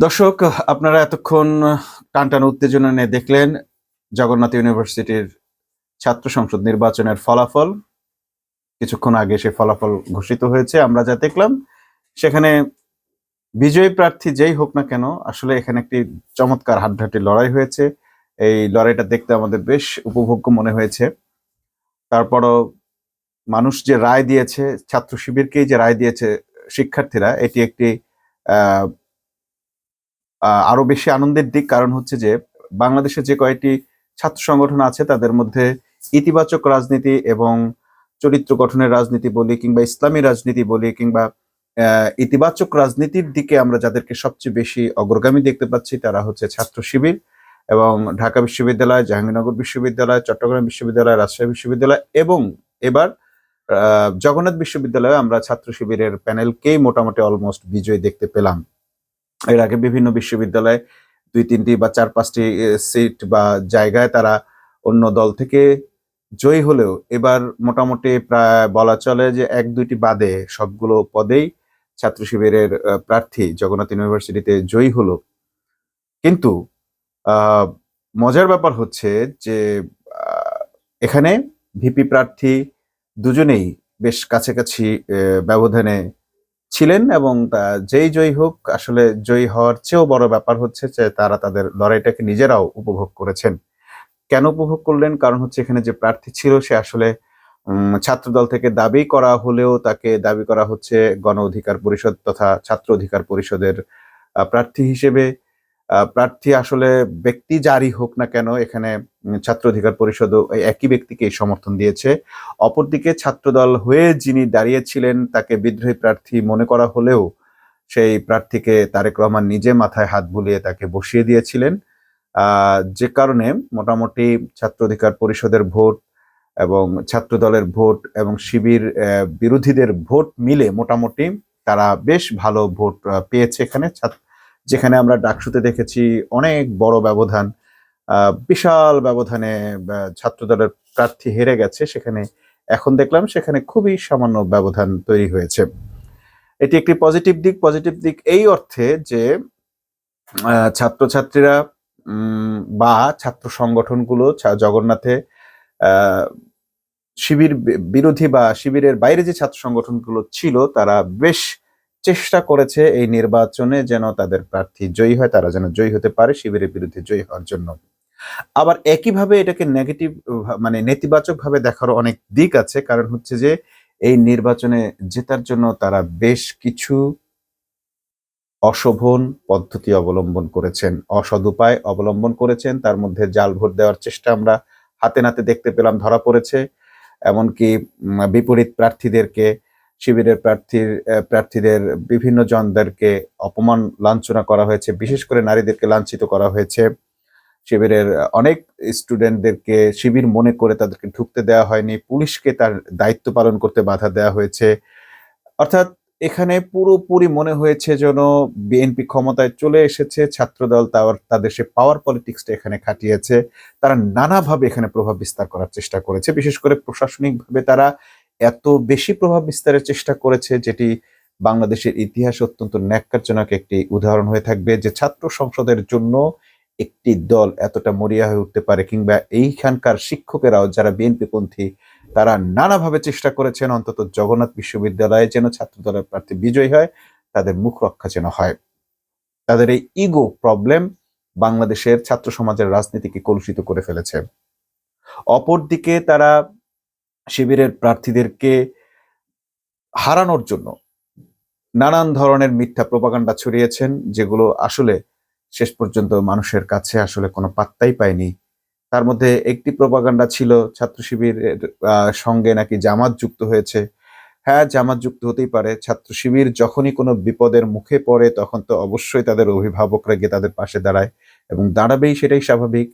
দর্শক, আপনারা এতক্ষণ টানটান উত্তেজনা নিয়ে দেখলেন জগন্নাথ ইউনিভার্সিটির ছাত্র সংসদ নির্বাচনের ফলাফল। কিছুক্ষণ আগে সে ফলাফল ঘোষিত হয়েছে। আমরা যা দেখলাম সেখানে বিজয়ী প্রার্থী যেই হোক না কেন, আসলে এখানে একটি চমৎকার হাড্ডাহাড্ডি লড়াই হয়েছে। এই লড়াইটা দেখতে আমাদের বেশ উপভোগ্য মনে হয়েছে। তারপরও মানুষ যে রায় দিয়েছে, ছাত্র শিবিরকেই যে রায় দিয়েছে শিক্ষার্থীরা, এটি একটি আহ আরো বেশি আনন্দের দিক। কারণ হচ্ছে যে বাংলাদেশে যে কয়েকটি ছাত্র সংগঠন আছে তাদের মধ্যে ইতিবাচক রাজনীতি এবং চরিত্র গঠনের রাজনীতি বলি কিংবা ইসলামী রাজনীতি বলি কিংবা ইতিবাচক রাজনীতির দিকে আমরা যাদেরকে সবচেয়ে বেশি অগ্রগামী দেখতে পাচ্ছি তারা হচ্ছে ছাত্র শিবির এবং ঢাকা বিশ্ববিদ্যালয়, জাহাঙ্গীরনগর বিশ্ববিদ্যালয়, চট্টগ্রাম বিশ্ববিদ্যালয়, রাজশাহী বিশ্ববিদ্যালয় এবং এবার জগন্নাথ বিশ্ববিদ্যালয়ে আমরা ছাত্র শিবিরের প্যানেলকেই মোটামুটি অলমোস্ট বিজয়ী দেখতে পেলাম। এর আগে বিভিন্ন বিশ্ববিদ্যালয়ে ২-৩টি বা ৪-৫টি সিট বা জায়গায় তারা অন্য দল থেকে জয়ী হলেও এবার মোটামুটি প্রায় বলা চলে যে ১-২টি বাদে সবগুলো পদেই ছাত্র শিবিরের প্রার্থী জগন্নাথ ইউনিভার্সিটিতে জয়ী হলো। কিন্তু আহ, মজার ব্যাপার হচ্ছে যে আহ, এখানে ভিপি প্রার্থী দুজনেই বেশ কাছাকাছি ব্যবধানে ছিলেন এবং যেই জয়ী হোক, আসলে জয়ী হওয়ার চেয়েও বড় ব্যাপার হচ্ছে যে তারা তাদের লড়াইটাকে নিজেরাও উপভোগ করেছেন। কেন উপভোগ করলেন? কারণ হচ্ছে এখানে যে প্রার্থী ছিল সে আসলে ছাত্রদল থেকে দাবি করা হলেও তাকে দাবি করা হচ্ছে গণ অধিকার পরিষদ তথা ছাত্র অধিকার পরিষদের প্রার্থী হিসেবে। প্রার্থী আসলে ব্যক্তি যারই হোক না কেন, এখানে ছাত্র অধিকার পরিষদও এই একই ব্যক্তিকে সমর্থন দিয়েছে। অপরদিকে ছাত্রদল হয়ে যিনি দাঁড়িয়েছিলেন তাকে বিদ্রোহী প্রার্থী মনে করা হলেও সেই প্রার্থীকে তারেক রহমান নিজে মাথায় হাত বুলিয়ে তাকে বসিয়ে দিয়েছিলেন। যে কারণে মোটামুটি ছাত্র অধিকার পরিষদের ভোট এবং ছাত্র দলের ভোট এবং শিবির বিরোধীদের ভোট মিলে মোটামুটি তারা বেশ ভালো ভোট পেয়েছে এখানে। যেখানে আমরা ডাকসুতে দেখেছি অনেক বড় ব্যবধান, বিশাল ব্যবধানে ছাত্র দলের প্রার্থী হেরে গেছে, সেখানে এখন দেখলাম সেখানে খুবই সামান্য ব্যবধান তৈরি হয়েছে। এটি একটি পজিটিভ দিক। পজিটিভ দিক এই অর্থে যে ছাত্রছাত্রীরা বা ছাত্র সংগঠনগুলো জগন্নাথে শিবির বিরোধী বা শিবিরের বাইরে যে ছাত্র সংগঠনগুলো ছিল তারা বেশ চেষ্টা করেছে এই নির্বাচনে যেন তাদের প্রার্থী জয়ী হয়, তারা যেন জয়ী হতে পারে শিবিরের বিরুদ্ধে জয়ী হওয়ার জন্য। আবার একইভাবে এটাকে নেগেটিভ মানে নেতিবাচক ভাবে দেখারও অনেক দিক আছে। কারণ হচ্ছে যে এই নির্বাচনে জেতার জন্য তারা বেশ কিছু অশোভন পদ্ধতি অবলম্বন করেছেন, অসৎ উপায় অবলম্বন করেছেন। তার মধ্যে জাল ভোট দেওয়ার চেষ্টা আমরা হাতে নাতে দেখতে পেলাম, ধরা পড়েছে। এমনকি বিপরীত প্রার্থীদেরকে, শিবিরের প্রার্থীদের বিভিন্ন জনদেরকে অপমান লাঞ্ছনা করা হয়েছে, বিশেষ করে নারীদেরকে লাঞ্ছিত করা হয়েছে। শিবিরের অনেক স্টুডেন্টদেরকে শিবির মনে করে তাদেরকে ঢুকতে দেওয়া হয়নি, পুলিশকে তার দায়িত্ব পালন করতে বাধা দেওয়া হয়েছে। অর্থাৎ এখানে পুরোপুরি মনে হয়েছে যেন বিএনপি ক্ষমতায় চলে এসেছে, ছাত্রদল তাদের সে পাওয়ার পলিটিক্সটা এখানে খাটিয়েছে। তারা নানাভাবে এখানে প্রভাব বিস্তার করার চেষ্টা করেছে, বিশেষ করে প্রশাসনিকভাবে তারা এত বেশি প্রভাব বিস্তারের চেষ্টা করেছে যেটি বাংলাদেশের ইতিহাসে অত্যন্ত ন্যাক্কারজনক একটি উদাহরণ হয়ে থাকবে, যে ছাত্র সংসদের জন্য একটি দল এতটা মরিয়া হয়ে উঠতে পারে। কিংবা এইখানকার শিক্ষকেরাও যারা বিএনপি পন্থী তারা নানাভাবে চেষ্টা করেছেন অন্তত জগন্নাথ বিশ্ববিদ্যালয়ে যেন ছাত্র দলের প্রার্থী বিজয়ী হয়, তাদের মুখ রক্ষা যেন হয়। তাদের এই ইগো প্রবলেম বাংলাদেশের ছাত্র সমাজের রাজনীতিকে কলুষিত করে ফেলেছে। অপরদিকে তারা শিবিরের প্রার্থীদেরকে হারানোর জন্য নানান ধরনের মিথ্যা প্রপাগান্ডা ছড়িয়েছেন, যেগুলো আসলে শেষ পর্যন্ত মানুষের কাছে আসলে কোনো পাত্তাই পায়নি। তার মধ্যে একটি প্রপাগান্ডা ছিল ছাত্র শিবিরের সঙ্গে নাকি জামাত যুক্ত হয়েছে। হ্যাঁ, জামাত যুক্ত হতেই পারে। ছাত্র শিবির যখনই কোনো বিপদের মুখে পড়ে তখন তো অবশ্যই তাদের অভিভাবকরা গিয়ে তাদের পাশে দাঁড়ায় এবং দাঁড়াবেই, সেটাই স্বাভাবিক।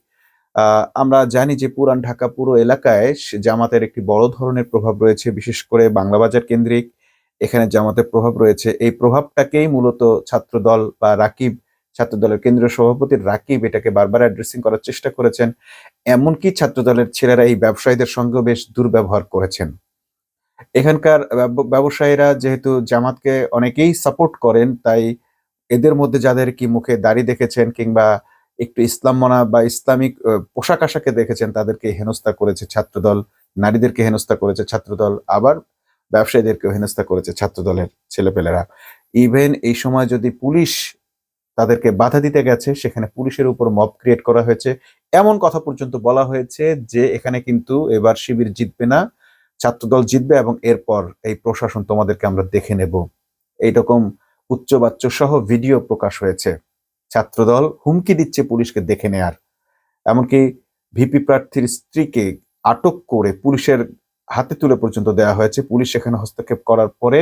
আমরা জানি যে পুরান ঢাকা পুরো এলাকায় জামাতের একটি বড় ধরনের প্রভাব রয়েছে, বিশেষ করে বাংলাবাজার কেন্দ্রিক এখানে জামাতের প্রভাব রয়েছে। এই প্রভাবটাকেই মূলত ছাত্রদল বা রাকিব, ছাত্রদলের কেন্দ্রীয় সভাপতি রাকিব এটাকে বারবার অ্যাড্রেসিং করার চেষ্টা করেছেন। এমনকি ছাত্রদলের ছেলেরা এই ব্যবসায়ীদের সঙ্গেও বেশ দুর্ব্যবহার করেছেন। এখানকার ব্যবসায়ীরা যেহেতু জামাতকে অনেকেই সাপোর্ট করেন, তাই এদের মধ্যে যাদের কি মুখে দাড়ি দেখেছেন কিংবা একটু ইসলাম মনা বা ইসলামিক পোশাক আশাকে দেখেছেন তাদেরকে হেনস্থা করেছে ছাত্রদল, নারীদেরকে হেনস্থা করেছে ছাত্রদল, আবার ব্যবসায়ীদেরকেও হেনস্থা করেছে ছাত্রদলের ছেলেপেলেরা। ইভেন এই সময় যদি পুলিশ তাদেরকে বাধা দিতে গেছে সেখানে পুলিশের উপর মব ক্রিয়েট করা হয়েছে, এমন কথা পর্যন্ত বলা হয়েছে যে এখানে কিন্তু এবার শিবির জিতবে না, ছাত্রদল জিতবে এবং এরপর এই প্রশাসন তোমাদেরকে আমরা দেখে নেব, এইরকম উচ্চবাচ্য সহ ভিডিও প্রকাশ হয়েছে। ছাত্রদল হুমকি দিচ্ছে পুলিশকে দেখে নেয়ার, এমনকি ভিপি প্রার্থীর স্ত্রীকে আটক করে পুলিশের হাতে তুলে পর্যন্ত দেওয়া হয়েছে। পুলিশ সেখানে হস্তক্ষেপ করার পরে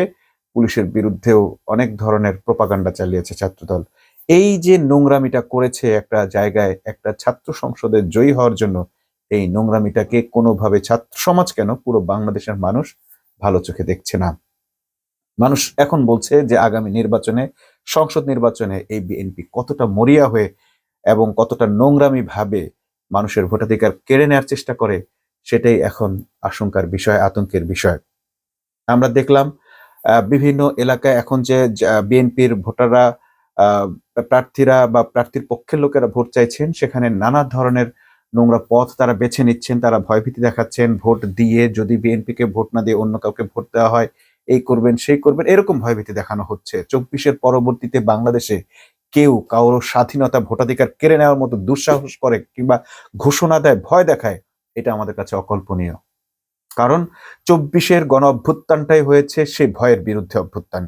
পুলিশের বিরুদ্ধেও অনেক ধরনের প্রোপাগান্ডা চালিয়েছে ছাত্রদল। এই যে নোংরামিটা করেছে একটা জায়গায় একটা ছাত্র সংসদে জয়ী হওয়ার জন্য, এই নোংরামিটাকে কোনোভাবে ছাত্র সমাজ কেন পুরো বাংলাদেশের মানুষ ভালো চোখে দেখছে না। মানুষ এখন বলছে যে আগামী নির্বাচনে, সংসদ নির্বাচনে এই বিএনপি কতটা মরিয়া হয়ে এবং কতটা নোংরামি ভাবে মানুষের ভোটাধিকার কেড়ে নেওয়ার চেষ্টা করে, সেটাই এখন আশঙ্কার বিষয়, আতঙ্কের বিষয়। আমরা দেখলাম বিভিন্ন এলাকায় এখন যে বিএনপির ভোটাররা, প্রার্থীরা বা প্রার্থীর পক্ষের লোকেরা ভোট চাইছেন, সেখানে নানা ধরনের নোংরা পথ তারা বেছে নিচ্ছেন, তারা ভয়ভীতি দেখাচ্ছেন, ভোট দিয়ে যদি বিএনপিকে ভোট না দিয়ে অন্য কাউকে ভোট দেওয়া হয় এই করবেন সেই করবেন, এরকম ভয়ভীতি দেখানো হচ্ছে। 24-এর পরবর্তীতে বাংলাদেশে কেউ কারোর স্বাধীনতা ভোটাধিকার কেড়ে নেওয়ার মতো দুঃসাহস করে কিংবা ঘোষণা দেয়, ভয় দেখায়, এটা আমাদের কাছে অকল্পনীয়। কারণ 24-এর গণ অভ্যুত্থানটাই হয়েছে সেই ভয়ের বিরুদ্ধে অভ্যুত্থান।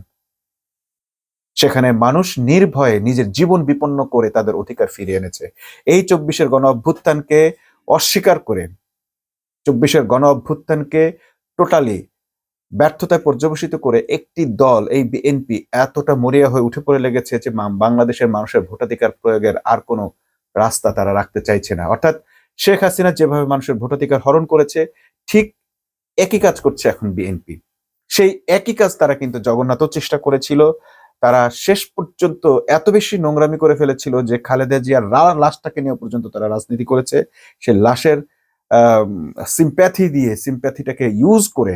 সেখানে মানুষ নির্ভয়ে নিজের জীবন বিপন্ন করে তাদের অধিকার ফিরিয়ে এনেছে। এই 24-এর গণ অভ্যুত্থানকে অস্বীকার করে, 24-এর গণ অভ্যুত্থানকে টোটালি ব্যর্থতায় পর্যবসিত করে একটি দল, এই বিএনপি, এতটা মরিয়া হয়ে উঠে পড়ে লেগেছে যে বাংলাদেশের মানুষের ভোটাধিকার প্রয়োগের আর কোনো রাস্তা তারা রাখতে চাইছে না। অর্থাৎ শেখ হাসিনা যেভাবে মানুষের ভোটাধিকার হরণ করেছে, ঠিক একই কাজ করছে এখন বিএনপি। সেই একই কাজ তারা কিন্তু জগন্নাথও চেষ্টা করেছিল। তারা শেষ পর্যন্ত এত বেশি নোংরামি করে ফেলেছিল যে খালেদা জিয়ার লাশটাকে নিয়ে পর্যন্ত তারা রাজনীতি করেছে। সে লাশের সিম্প্যাথিটাকে ইউজ করে,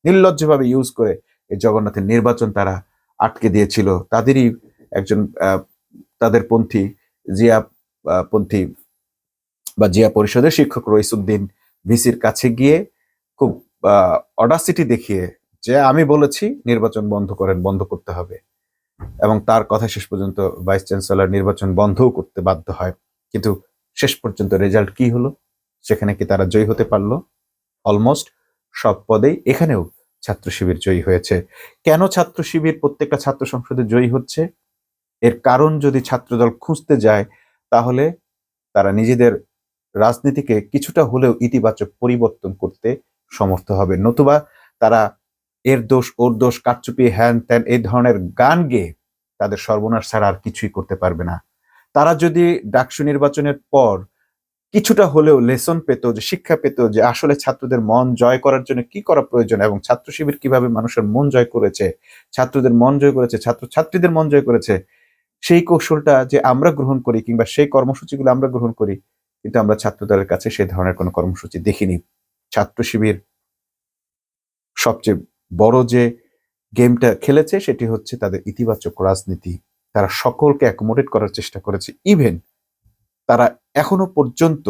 নির্লজ্জভাবে ইউজ করে এই জগন্নাথের নির্বাচন তারা আটকে দিয়েছিল। তাদেরই একজন তাদের পন্থী, জিয়া পন্থী বা জিয়া পরিষদের শিক্ষক রইসুদ্দিন ভিসির কাছে গিয়ে খুব অডাসিটি দেখিয়ে যে আমি বলেছি নির্বাচন বন্ধ করেন, বন্ধ করতে হবে, এবং তার কথা শেষ পর্যন্ত ভাইস চ্যান্সেলর নির্বাচন বন্ধও করতে বাধ্য হয়। কিন্তু শেষ পর্যন্ত রেজাল্ট কি হলো? সেখানে কি তারা জয়ী হতে পারলো? অলমোস্ট সব পদেই এখানেও ছাত্র শিবির জয়ী হয়েছে। কেন ছাত্র শিবির প্রত্যেকটা ছাত্র সংসদে জয়ী হচ্ছে? এর কারণ যদি ছাত্রদল খুঁজতে যায়, তাহলে তারা নিজেদের রাজনীতিকে কিছুটা হলেও ইতিবাচক পরিবর্তন করতে সমর্থ হবে, নতুবা তারা এর দোষ ওর দোষ, কারচুপি, হ্যান ত্যান এই ধরনের গান গেয়ে তাদের সর্বনাশ ছাড়া আর কিছুই করতে পারবে না। তারা যদি ডাকসু নির্বাচনের পর কিছুটা হলেও লেসন পেত, যে শিক্ষা পেত যে আসলে ছাত্রদের মন জয় করার জন্য কি করা প্রয়োজন এবং ছাত্র শিবির কিভাবে মানুষের মন জয় করেছে, ছাত্রদের মন জয় করেছে, ছাত্রছাত্রীদের মন জয় করেছে, সেই কৌশলটা যে আমরা গ্রহণ করি কিংবা সেই কর্মসূচিগুলো আমরা গ্রহণ করি, কিন্তু আমরা ছাত্রদলের কাছে সেই ধরনের কোনো কর্মসূচি দেখিনি। ছাত্র শিবির সবচেয়ে বড় যে গেমটা খেলেছে সেটি হচ্ছে তাদের ইতিবাচক রাজনীতি। তারা সকলকে অ্যাকোমোডেট করার চেষ্টা করেছে। ইভেন তারা এখনো পর্যন্ত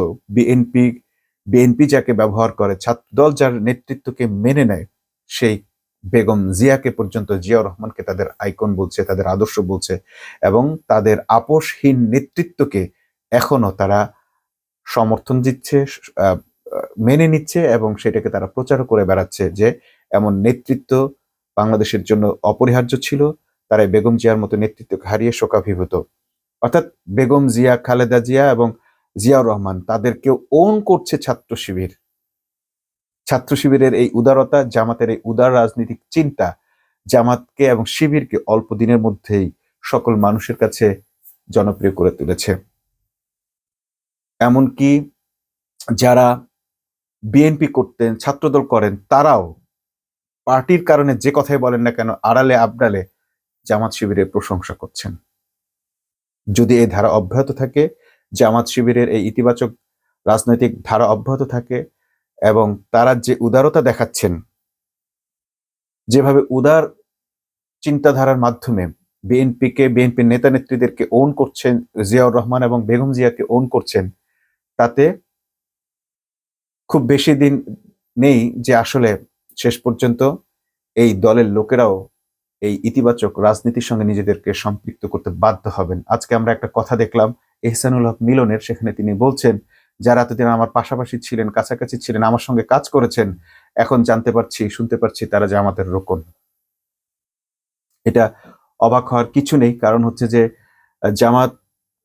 বিএনপি যাকে ব্যবহার করে, ছাত্রদল যার নেতৃত্বকে মেনে নেয়, সেই বেগম জিয়াকে পর্যন্ত, জিয়াউর রহমানকে তাদের আইকন বলছে, তাদের আদর্শ বলছে, এবং তাদের আপোষহীন নেতৃত্বকে এখনো তারা সমর্থন দিচ্ছে, মেনে নিচ্ছে, এবং সেটাকে তারা প্রচারও করে বেড়াচ্ছে যে এমন নেতৃত্ব বাংলাদেশের জন্য অপরিহার্য ছিল। তারা বেগম জিয়ার মতো নেতৃত্বকে হারিয়ে শোকাভিভূত। অর্থাৎ বেগম জিয়া, খালেদা জিয়া এবং জিয়াউর রহমান, তাদেরকে ওন করছে ছাত্র শিবির। ছাত্র শিবিরের এই উদারতা, জামাতের এই উদার রাজনৈতিক চিন্তা জামাতকে এবং শিবিরকে অল্প দিনের মধ্যেই সকল মানুষের কাছে জনপ্রিয় করে তুলেছে। এমনকি যারা বিএনপি করতেন, ছাত্রদল করেন, তারাও পার্টির কারণে যে কথাই বলেন না কেন আড়ালে আবডালে জামাত শিবিরের প্রশংসা করছেন। যদি এই ধারা অব্যাহত থাকে, জামাত শিবিরের এই ইতিবাচক রাজনৈতিক ধারা অব্যাহত থাকে এবং তারা যে উদারতা দেখাচ্ছেন, যেভাবে উদার চিন্তাধারার মাধ্যমে বিএনপির নেতা নেত্রীদেরকে ওন করছেন, জিয়াউর রহমান এবং বেগম জিয়াকে ওন করছেন, তাতে খুব বেশি দিন নেই যে আসলে শেষ পর্যন্ত এই দলের লোকেরাও এই ইতিবাচক রাজনীতির সঙ্গে নিজেদেরকে সম্পৃক্ত করতে বাধ্য হবেন। আজকে আমরা একটা কথা দেখলাম এহসানুল হক মিলনের, সেখানে তিনি বলছেন যারা এতদিন আমার পাশাপাশি ছিলেন, কাছাকাছি ছিলেন, আমার সঙ্গে কাজ করেছেন, এখন জানতে পারছি, শুনতে পারছি তারা জামাতের রোকন। এটা অবাক হওয়ার কিছু নেই, কারণ হচ্ছে যে জামাত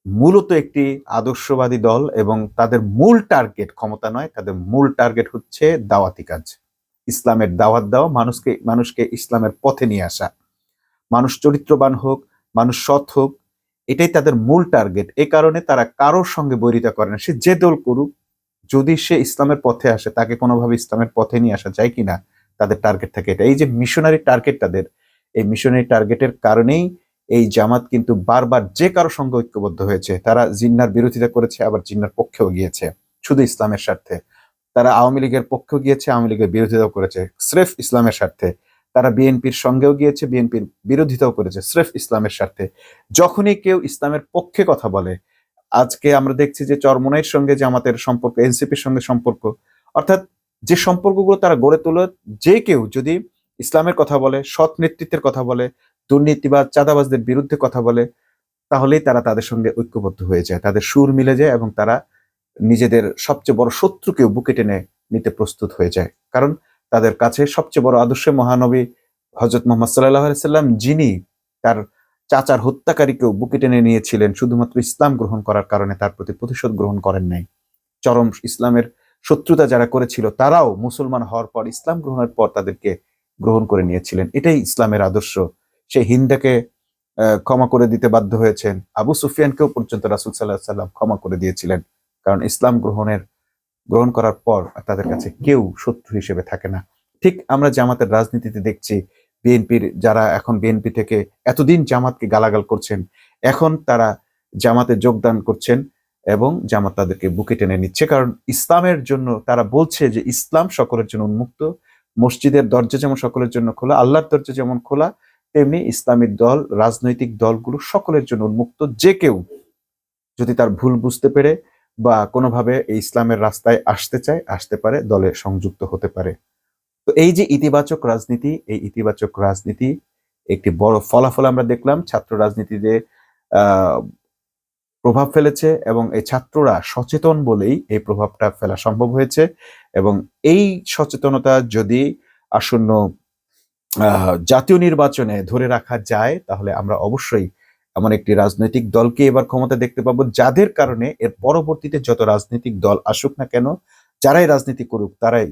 মূলত একটি আদর্শবাদী দল এবং তাদের মূল টার্গেট ক্ষমতা নয়, তাদের মূল টার্গেট হচ্ছে দাওয়াতি কাজ, ইসলামের দাওয়াত দেওয়া, মানুষকে ইসলামের পথে নিয়ে আসা। মানুষ চরিত্রবান হোক, মানুষ সৎ হোক, এটাই তাদের মূল টার্গেট। এ কারণে তারা কারোর সঙ্গে বৈরিতা করে না, সে যে দল করুক, যদি সে ইসলামের পথে আসে তাকে কোনোভাবে ইসলামের পথে নিয়ে আসা যায় কিনা, তাদের টার্গেট থাকে এটা। এই যে মিশনারি টার্গেট তাদের, এই মিশনারি টার্গেটের কারণেই এই জামাত কিন্তু বারবার যে কারো সঙ্গে ঐক্যবদ্ধ হয়েছে। তারা জিন্নার বিরোধিতা করেছে, আবার জিন্নার পক্ষেও গিয়েছে শুধু ইসলামের স্বার্থে। তারা আওয়ামী লীগের পক্ষেও গিয়েছে, আওয়ামী লীগের বিরোধিতাও করেছে স্রেফ ইসলামের স্বার্থে। তারা বিএনপির সঙ্গেও গিয়েছে, বিএনপির বিরোধিতাও করেছে স্রেফ ইসলামের স্বার্থে। যখনই কেউ ইসলামের পক্ষে কথা বলে, আজকে আমরা দেখছি যে চরমোনাইর সঙ্গে জামাতের সম্পর্ক, এনসিপির সঙ্গে সম্পর্ক, অর্থাৎ যে সম্পর্কগুলো তারা গড়ে তোলে, যে কেউ যদি ইসলামের কথা বলে, সৎ নেতৃত্বের কথা বলে, দুর্নীতিবাজ চাঁদাবাজদের বিরুদ্ধে কথা বলে, তাহলেই তারা তাদের সঙ্গে ঐক্যবদ্ধ হয়ে যায়, তাদের সুর মিলে যায় এবং তারা নিজেদের সবচেয়ে বড় শত্রুকেও বুকে টেনে নিতে প্রস্তুত হয়ে যায়। কারণ তাদের কাছে সবচেয়ে বড় আদর্শ মহানবী হযরত মুহাম্মদ সাল্লাল্লাহু আলাইহি সাল্লাম, যিনি তার চাচার হত্যাকারীকেও বুকে টেনে নিয়েছিলেন শুধুমাত্র ইসলাম গ্রহণ করার কারণে, তার প্রতি প্রতিশোধ গ্রহণ করেন নাই। চরম ইসলামের শত্রুতা যারা করেছিল তারাও মুসলমান হওয়ার পর, ইসলাম গ্রহণের পর তাদেরকে গ্রহণ করে নিয়েছিলেন। এটাই ইসলামের আদর্শ। সে হিন্দাকে ক্ষমা করে দিতে বাধ্য হয়েছেন, আবু সুফিয়ানকেও পর্যন্ত রাসূল সাল্লাল্লাহু আলাইহি সাল্লাম ক্ষমা করে দিয়েছিলেন, কারণ ইসলাম গ্রহণ করার পর তাদের কাছে কেউ শত্রু হিসেবে থাকে না। ঠিক আমরা জামাতের রাজনীতিতে দেখছি, বিএনপির যারা এখন বিএনপি থেকে এতদিন জামাতকে গালাগাল করছেন, এখন তারা জামাতে যোগদান করছেন এবং জামাত তাদেরকে বুকে টেনে নিচ্ছে। কারণ ইসলামের জন্য তারা বলছে যে ইসলাম সকলের জন্য উন্মুক্ত, মসজিদের দরজা যেমন সকলের জন্য খোলা, আল্লাহর দরজা যেমন খোলা, তেমনি ইসলামিক দল, রাজনৈতিক দলগুলো সকলের জন্য উন্মুক্ত। যে কেউ যদি তার ভুল বুঝতে পেরে বা কোনোভাবে এই ইসলামের রাস্তায় আসতে চায়, আসতে পারে, দলে সংযুক্ত হতে পারে। তো এই যে ইতিবাচক রাজনীতি, এই ইতিবাচক রাজনীতি একটি বড় ফলাফল আমরা দেখলাম ছাত্র রাজনীতিতে প্রভাব ফেলেছে এবং এই ছাত্ররা সচেতন বলেই এই প্রভাবটা ফেলা সম্ভব হয়েছে। এবং এই সচেতনতা যদি আসন্ন জাতীয় নির্বাচনে ধরে রাখা যায়, তাহলে আমরা অবশ্যই এমন একটি রাজনৈতিক দলকে এবার ক্ষমতা দেখতে পাবো, যাদের কারণে এর পরবর্তীতে যত রাজনৈতিক দল আসুক না কেন, যারাই রাজনীতি করুক, তারাই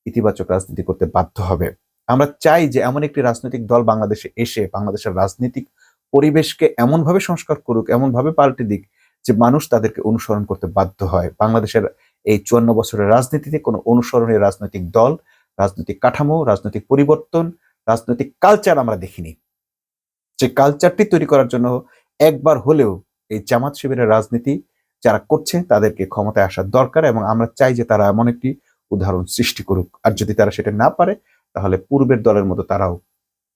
ইতিবাচক রাজনীতি করতে বাধ্য হবে। আমরা চাই যে এমন একটি রাজনৈতিক দল বাংলাদেশে এসে বাংলাদেশের রাজনৈতিক পরিবেশকে এমনভাবে সংস্কার করুক, এমনভাবে পাল্টে দিক যে মানুষ তাদেরকে অনুসরণ করতে বাধ্য হয়। বাংলাদেশের এই 54 বছরের রাজনীতিতে কোনো অনুসরণীয় রাজনৈতিক দল, রাজনৈতিক কাঠামো, রাজনৈতিক পরিবর্তন, রাজনৈতিক কালচার আমরা দেখিনি। যে কালচারটি তৈরি করার জন্য একবার হলেও এই জামাত শিবিরের রাজনীতি যারা করছে তাদেরকে ক্ষমতায় আসার দরকার, এবং আমরা চাই যে তারা এমন একটি উদাহরণ সৃষ্টি করুক। আর যদি তারা সেটা না পারে, তাহলে পূর্বের দলের মতো তারাও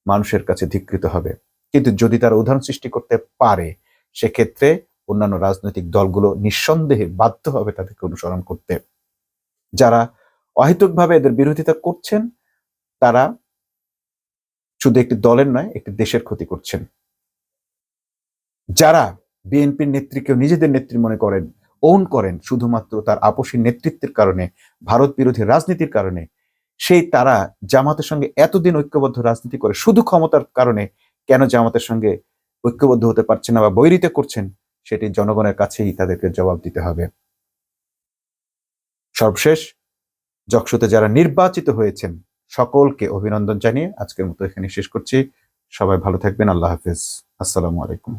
মানুষের কাছে ধিক্কৃত হবে। কিন্তু যদি তারা উদাহরণ সৃষ্টি করতে পারে, সেক্ষেত্রে অন্যান্য রাজনৈতিক দলগুলো নিঃসন্দেহে বাধ্য হবে তাদেরকে অনুসরণ করতে। যারা অহেতুকভাবে এদের বিরোধিতা করছেন, তারা শুধু একটি দলের নয়, একটি দেশের ক্ষতি করছেন। যারা বিএনপির নেত্রীকেও নিজেদের নেত্রী মনে করেন, ওন করেন শুধুমাত্র তার আপসী নেতৃত্বের কারণে, ভারত বিরোধী রাজনীতির কারণে, সেই তারা জামাতের সঙ্গে এতদিন ঐক্যবদ্ধ রাজনীতি করে শুধু ক্ষমতার কারণে কেন জামাতের সঙ্গে ঐক্যবদ্ধ হতে পারছেন না বা বৈরিতা করছেন, সেটি জনগণের কাছেই তাদেরকে জবাব দিতে হবে। সর্বশেষ, যকশোতে যারা নির্বাচিত হয়েছেন সকলকে অভিনন্দন জানিয়ে আজকের মতো এখানে শেষ করছি। সবাই ভালো থাকবেন। আল্লাহ হাফেজ। আসসালামু আলাইকুম।